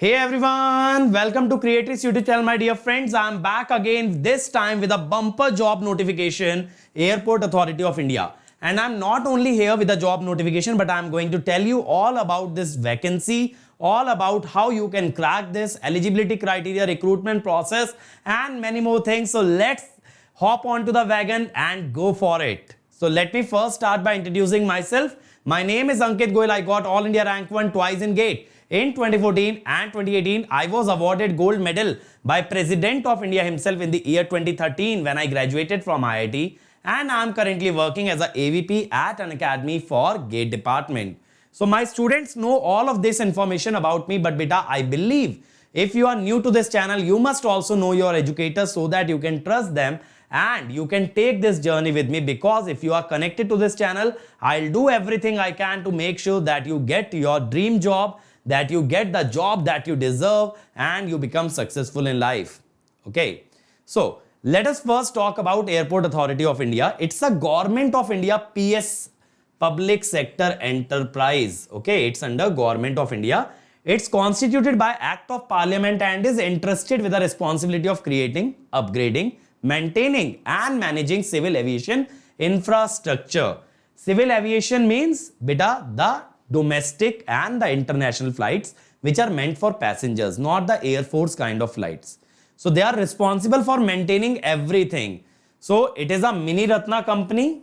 Hey everyone, welcome to Creatrix YouTube channel, my dear friends. I'm back again, this time with a bumper job notification, Airport Authority of India. And I'm not only here with a job notification, but I'm going to tell you all about this vacancy, all about how you can crack this, eligibility criteria, recruitment process, and many more things. So let's hop onto the wagon and go for it. So let me first start by introducing myself. My name is Ankit Goyal. I got All India Rank 1 twice in GATE. In 2014 and 2018, I was awarded gold medal by President of India himself in the year 2013 when I graduated from IIT, and I am currently working as a AVP at an academy for GATE department. So my students know all of this information about me, but beta, I believe if you are new to this channel, you must also know your educators so that you can trust them and you can take this journey with me, because if you are connected to this channel, I'll do everything I can to make sure that you get your dream job, that you get the job that you deserve, and you become successful in life. Okay, so let us first talk about Airport Authority of India. It's a Government of India PS, Public Sector Enterprise. Okay, it's under Government of India. It's constituted by Act of Parliament and is entrusted with the responsibility of creating, upgrading, maintaining and managing civil aviation infrastructure. Civil aviation means beta the domestic and the international flights which are meant for passengers, not the Air Force kind of flights. So they are responsible for maintaining everything. So it is a Mini Ratna company.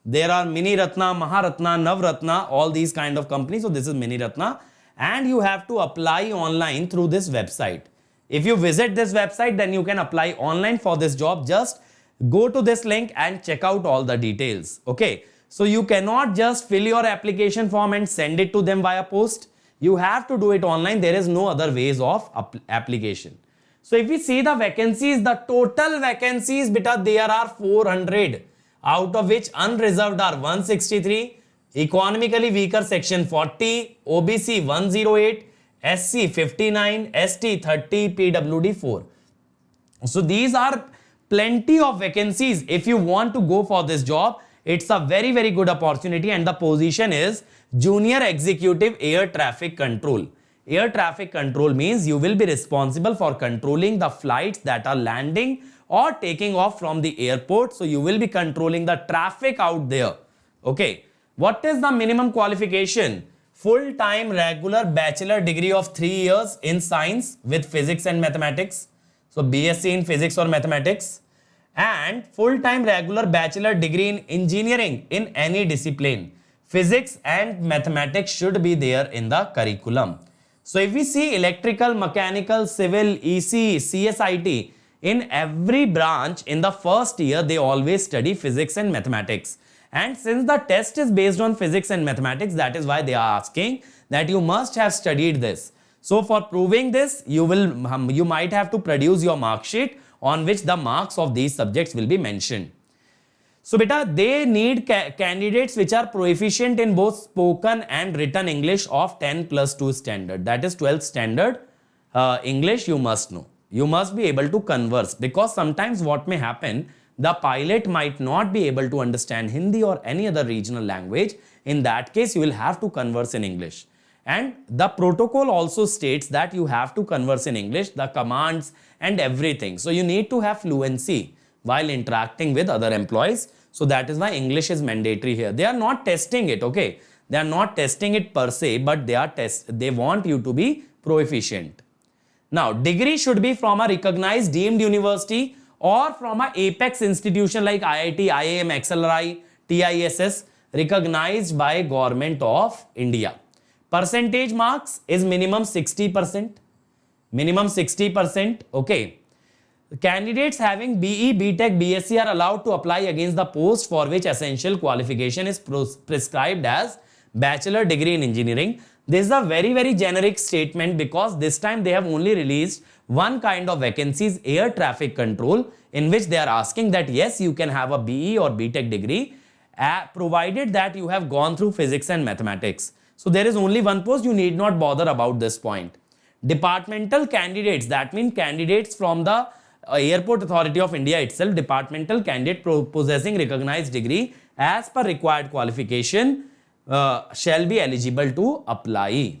There are Mini Ratna, Maharatna, Navratna, all these kind of companies. So this is Mini Ratna, and you have to apply online through this website. If you visit this website, then you can apply online for this job. Just go to this link and check out all the details. Okay. So you cannot just fill your application form and send it to them via post. You have to do it online. There is no other ways of application. So if we see the vacancies, the total vacancies, beta, there are 400, out of which unreserved are 163, economically weaker section 40, OBC 108, SC 59, ST 30, PWD 4. So these are plenty of vacancies. If you want to go for this job, it's a very, very good opportunity, and the position is Junior Executive Air Traffic Control. Air traffic control means you will be responsible for controlling the flights that are landing or taking off from the airport. So you will be controlling the traffic out there. Okay. What is the minimum qualification? Full-time regular bachelor degree of 3 years in science with physics and mathematics. So BSc in physics or mathematics. And full-time regular bachelor degree in engineering in any discipline. Physics and mathematics should be there in the curriculum. So if we see electrical, mechanical, civil, EC, CSIT, in every branch in the first year, they always study physics and mathematics. And since the test is based on physics and mathematics, that is why they are asking that you must have studied this. So for proving this, you might have to produce your mark sheet on which the marks of these subjects will be mentioned. So beta, they need candidates which are proficient in both spoken and written English of 10+2 standard. That is 12th standard English you must know. You must be able to converse, because sometimes what may happen, the pilot might not be able to understand Hindi or any other regional language. In that case, you will have to converse in English. And the protocol also states that you have to converse in English, the commands and everything. So you need to have fluency while interacting with other employees. So that is why English is mandatory here. They are not testing it, okay? They are not testing it per se, but they want you to be proficient. Now, degree should be from a recognized deemed university or from a apex institution like IIT, IIM, XLRI, TISS, recognized by Government of India. Percentage marks is minimum 60%. Minimum 60%. Okay. Candidates having BE, BTech, BSc are allowed to apply against the post for which essential qualification is prescribed as bachelor degree in engineering. This is a very, very generic statement, because this time they have only released one kind of vacancies, air traffic control, in which they are asking that yes, you can have a BE or BTech degree provided that you have gone through physics and mathematics. So there is only one post, you need not bother about this point. Departmental candidates, that means candidates from the Airport Authority of India itself, departmental candidate possessing recognized degree as per required qualification shall be eligible to apply.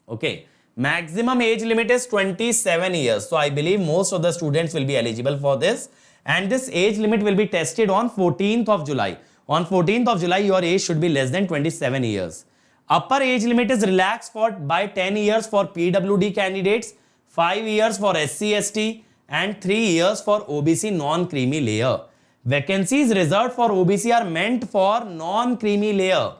Okay. Maximum age limit is 27 years. So I believe most of the students will be eligible for this. And this age limit will be tested on 14th of July. On 14th of July, your age should be less than 27 years. Upper age limit is relaxed by 10 years for PWD candidates, 5 years for SC/ST, and 3 years for OBC non-creamy layer. Vacancies reserved for OBC are meant for non-creamy layer.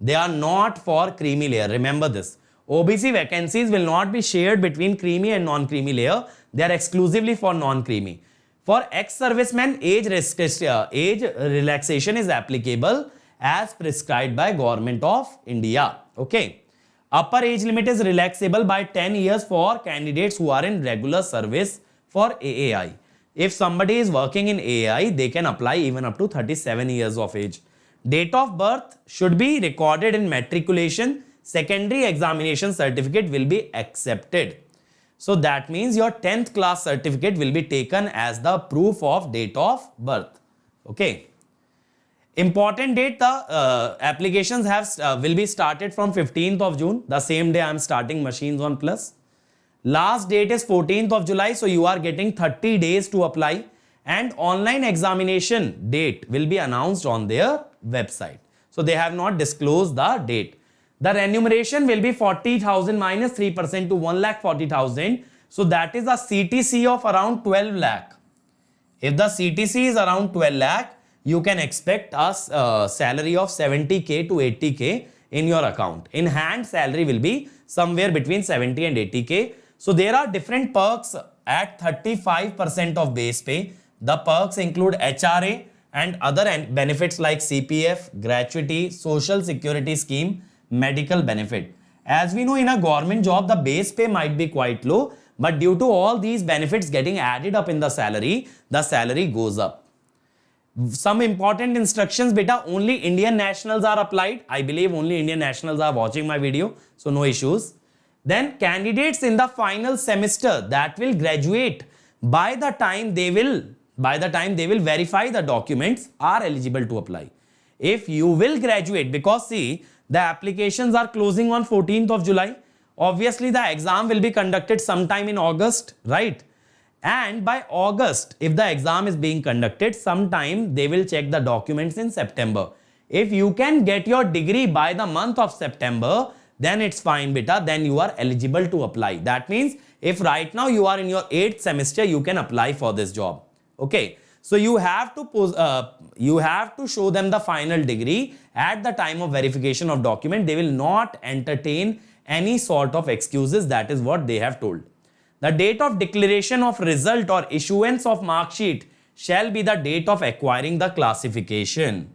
They are not for creamy layer. Remember this. OBC vacancies will not be shared between creamy and non-creamy layer. They are exclusively for non-creamy. For ex-servicemen, age relaxation is applicable as prescribed by Government of India. Okay. Upper age limit is relaxable by 10 years for candidates who are in regular service for AAI. If somebody is working in AAI, they can apply even up to 37 years of age. Date of birth should be recorded in matriculation. Secondary examination certificate will be accepted. So that means your 10th class certificate will be taken as the proof of date of birth. Okay. Important date, the applications will be started from 15th of June. The same day I am starting Machines on Plus. Last date is 14th of July. So you are getting 30 days to apply. And online examination date will be announced on their website. So they have not disclosed the date. The remuneration will be 40,000 minus 3% to 1,40,000. So that is a CTC of around 12 lakh. If the CTC is around 12 lakh, you can expect a salary of 70k to 80k in your account. In hand salary will be somewhere between 70 and 80k. So there are different perks at 35% of base pay. The perks include HRA and other benefits like CPF, gratuity, social security scheme, medical benefit. As we know, in a government job, the base pay might be quite low, but due to all these benefits getting added up in the salary goes up. Some important instructions, beta, only Indian nationals are applied. I believe only Indian nationals are watching my video, so no issues. Then candidates in the final semester that will graduate by the time they will verify the documents are eligible to apply. If you will graduate, because see, the applications are closing on 14th of July. Obviously, the exam will be conducted sometime in August, right? And by August, if the exam is being conducted, sometime they will check the documents in September. If you can get your degree by the month of September, then it's fine, beta. Then you are eligible to apply. That means if right now you are in your 8th semester, you can apply for this job. Okay. So you have to show them the final degree at the time of verification of document. They will not entertain any sort of excuses. That is what they have told. The date of declaration of result or issuance of mark sheet shall be the date of acquiring the qualification.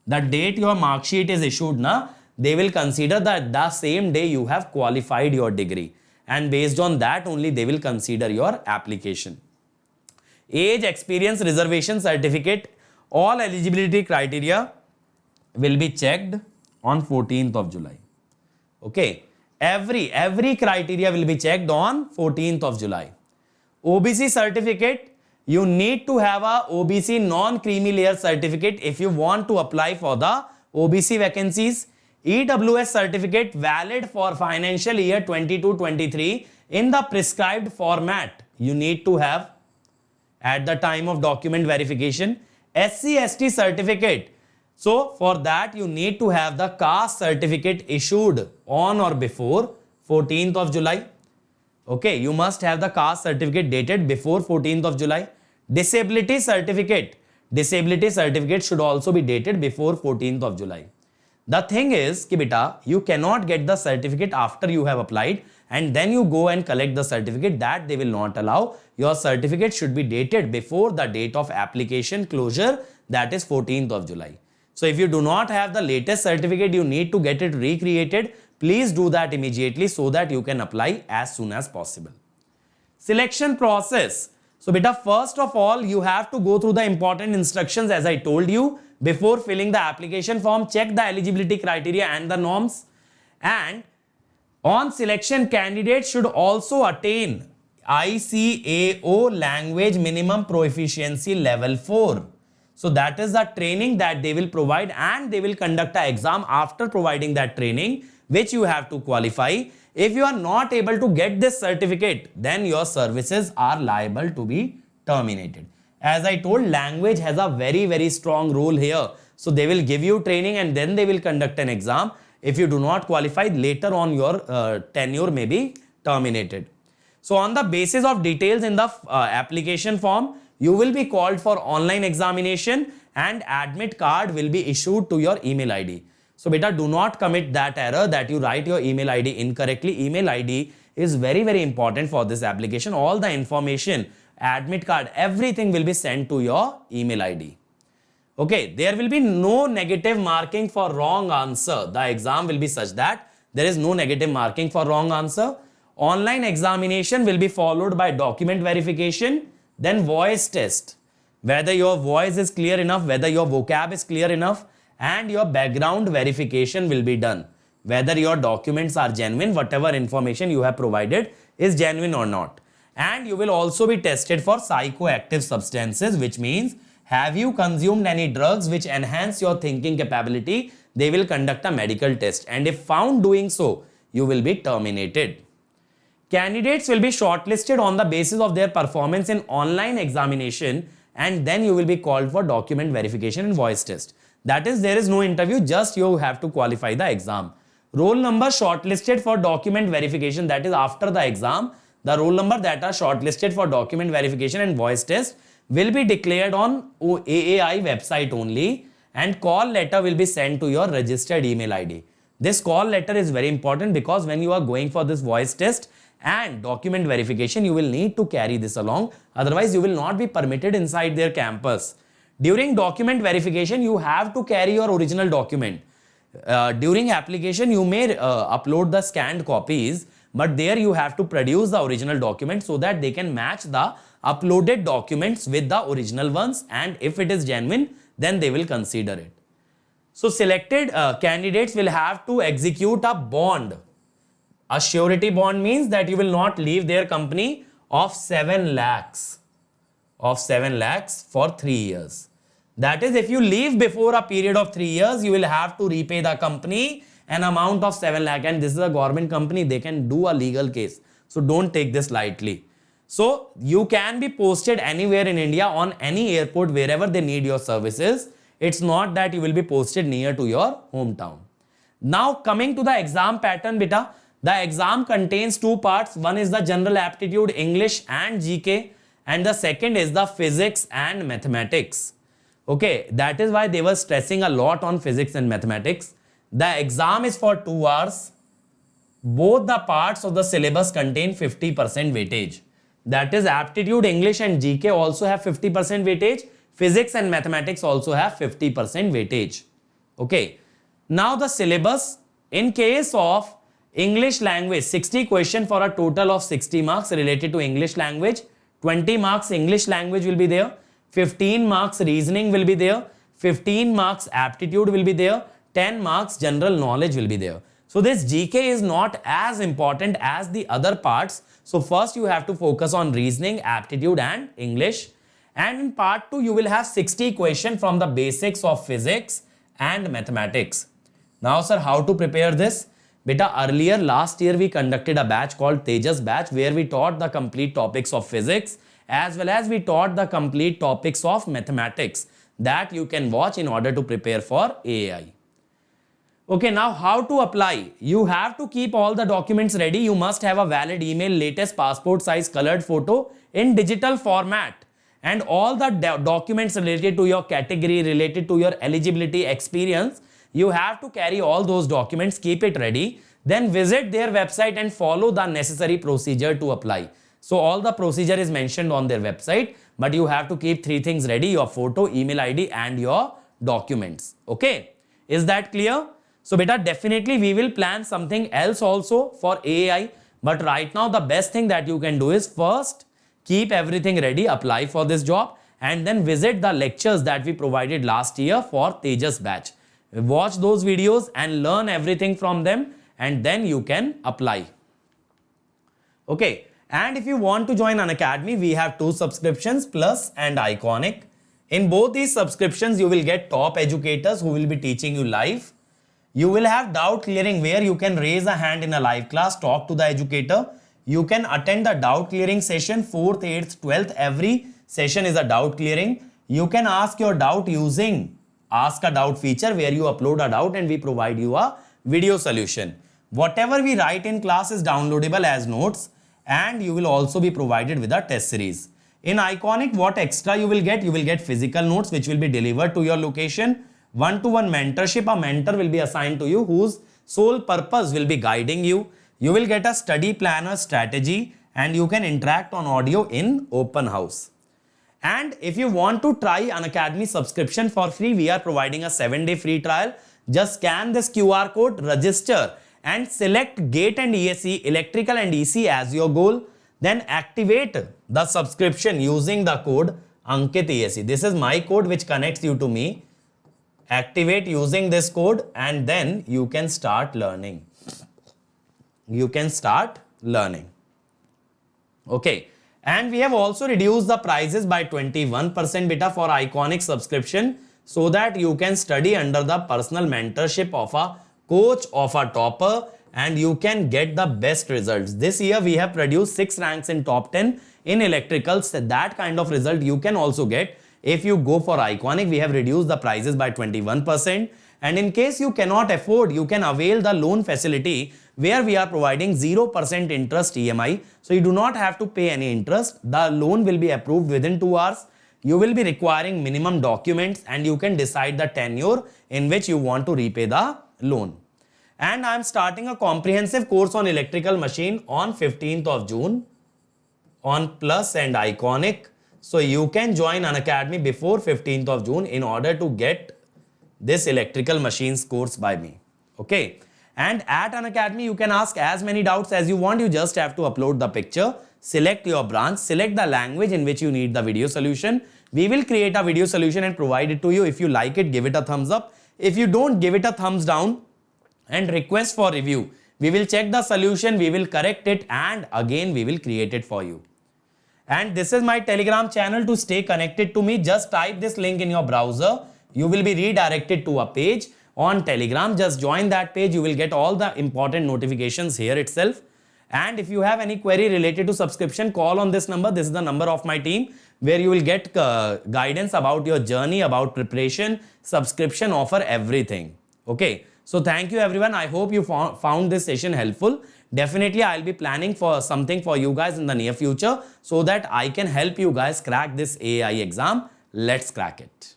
The date your mark sheet is issued, they will consider that the same day you have qualified your degree. And based on that only they will consider your application. Age, experience, reservation certificate, all eligibility criteria will be checked on 14th of July. Okay. Every criteria will be checked on 14th of July. OBC certificate, you need to have a OBC non-creamy layer certificate if you want to apply for the OBC vacancies. EWS certificate valid for financial year 22-23 in the prescribed format you need to have at the time of document verification. SC/ST certificate. So for that you need to have the caste certificate issued on or before 14th of July. Okay, you must have the caste certificate dated before 14th of July. Disability certificate. Disability certificate should also be dated before 14th of July. The thing is, ki beta, you cannot get the certificate after you have applied and then you go and collect the certificate. That they will not allow. Your certificate should be dated before the date of application closure, that is 14th of July. So if you do not have the latest certificate, you need to get it recreated. Please do that immediately so that you can apply as soon as possible. Selection process. So beta, first of all, you have to go through the important instructions as I told you. Before filling the application form, check the eligibility criteria and the norms. And on selection, candidates should also attain ICAO language minimum proficiency level 4. So that is the training that they will provide and they will conduct an exam after providing that training which you have to qualify. If you are not able to get this certificate, then your services are liable to be terminated. As I told, language has a very, very strong role here. So they will give you training and then they will conduct an exam. If you do not qualify, later on your tenure may be terminated. So on the basis of details in the application form, you will be called for online examination and admit card will be issued to your email ID. So beta, do not commit that error that you write your email ID incorrectly. Email ID is very, very important for this application. All the information, admit card, everything will be sent to your email ID. Okay, there will be no negative marking for wrong answer. The exam will be such that there is no negative marking for wrong answer. Online examination will be followed by document verification, then voice test. Whether your voice is clear enough, whether your vocab is clear enough, and your background verification will be done. Whether your documents are genuine, whatever information you have provided is genuine or not. And you will also be tested for psychoactive substances, which means have you consumed any drugs which enhance your thinking capability? They will conduct a medical test, and if found doing so, you will be terminated. Candidates will be shortlisted on the basis of their performance in online examination, and then you will be called for document verification and voice test. That is, there is no interview, just you have to qualify the exam. Roll number shortlisted for document verification, that is after the exam, the roll number that are shortlisted for document verification and voice test will be declared on AAI website only, and call letter will be sent to your registered email ID. This call letter is very important because when you are going for this voice test and document verification, you will need to carry this along. Otherwise, you will not be permitted inside their campus. During document verification, you have to carry your original document. During application, you may upload the scanned copies, but there you have to produce the original document so that they can match the uploaded documents with the original ones, and if it is genuine, then they will consider it. So selected candidates will have to execute a bond. A surety bond means that you will not leave their company of 7 lakhs. Of 7 lakhs for 3 years. That is, if you leave before a period of 3 years, you will have to repay the company an amount of 7 lakh, and this is a government company, they can do a legal case. So don't take this lightly. So you can be posted anywhere in India on any airport wherever they need your services. It's not that you will be posted near to your hometown. Now coming to the exam pattern, beta, the exam contains 2 parts. One is the general aptitude, English and GK, and the second is the physics and mathematics. Okay, that is why they were stressing a lot on physics and mathematics. The exam is for 2 hours. Both the parts of the syllabus contain 50% weightage. That is, aptitude, English and GK also have 50% weightage. Physics and mathematics also have 50% weightage. Okay. Now the syllabus, in case of English language, 60 questions for a total of 60 marks related to English language. 20 marks English language will be there. 15 marks reasoning will be there. 15 marks aptitude will be there. 10 marks general knowledge will be there. So this GK is not as important as the other parts. So first you have to focus on reasoning, aptitude and English. And in part 2 you will have 60 questions from the basics of physics and mathematics. Now sir, how to prepare this? Beta, earlier last year we conducted a batch called Tejas batch where we taught the complete topics of physics as well as we taught the complete topics of mathematics that you can watch in order to prepare for AAI. Okay, now how to apply? You have to keep all the documents ready. You must have a valid email, latest passport size colored photo in digital format, and all the documents related to your category, related to your eligibility, experience. You have to carry all those documents, keep it ready, then visit their website and follow the necessary procedure to apply. So all the procedure is mentioned on their website, but you have to keep 3 things ready: your photo, email ID and your documents. Okay, is that clear? So beta, definitely we will plan something else also for AAI, but right now the best thing that you can do is first keep everything ready, apply for this job, and then visit the lectures that we provided last year for Tejas batch. Watch those videos and learn everything from them, and then you can apply. Okay, and if you want to join Unacademy, we have 2 subscriptions, Plus and Iconic. In both these subscriptions, you will get top educators who will be teaching you live. You will have doubt clearing where you can raise a hand in a live class, talk to the educator. You can attend the doubt clearing session 4th, 8th, 12th. Every session is a doubt clearing. You can ask your doubt using Ask a Doubt feature where you upload a doubt and we provide you a video solution. Whatever we write in class is downloadable as notes and you will also be provided with a test series. In Iconic, what extra you will get? You will get physical notes which will be delivered to your location. One-to-one mentorship. A mentor will be assigned to you whose sole purpose will be guiding you. You will get a study planner strategy and you can interact on audio in open house. And if you want to try Unacademy subscription for free, we are providing a 7-day free trial. Just scan this QR code, register and select GATE and ESE, Electrical and EC as your goal. Then activate the subscription using the code Ankit ESE. This is my code which connects you to me. Activate using this code and then you can start learning. You can start learning. Okay. And we have also reduced the prices by 21% beta for Iconic subscription so that you can study under the personal mentorship of a coach, of a topper, and you can get the best results. This year we have produced 6 ranks in top 10 in electricals. That kind of result you can also get if you go for Iconic. We have reduced the prices by 21%. And in case you cannot afford, you can avail the loan facility where we are providing 0% interest EMI. So you do not have to pay any interest. The loan will be approved within 2 hours. You will be requiring minimum documents and you can decide the tenure in which you want to repay the loan. And I am starting a comprehensive course on electrical machine on 15th of June on Plus and Iconic. So you can join Unacademy before 15th of June in order to get this electrical machines course by me. Okay. And at Unacademy, you can ask as many doubts as you want. You just have to upload the picture, select your branch, select the language in which you need the video solution. We will create a video solution and provide it to you. If you like it, give it a thumbs up. If you don't, give it a thumbs down and request for review. We will check the solution, we will correct it and again we will create it for you. And this is my Telegram channel. To stay connected to me, just type this link in your browser. You will be redirected to a page on Telegram. Just join that page. You will get all the important notifications here itself. And if you have any query related to subscription, call on this number. This is the number of my team where you will get guidance about your journey, about preparation, subscription offer, everything. Okay. So thank you everyone. I hope you found this session helpful. Definitely I'll be planning for something for you guys in the near future so that I can help you guys crack this AI exam. Let's crack it.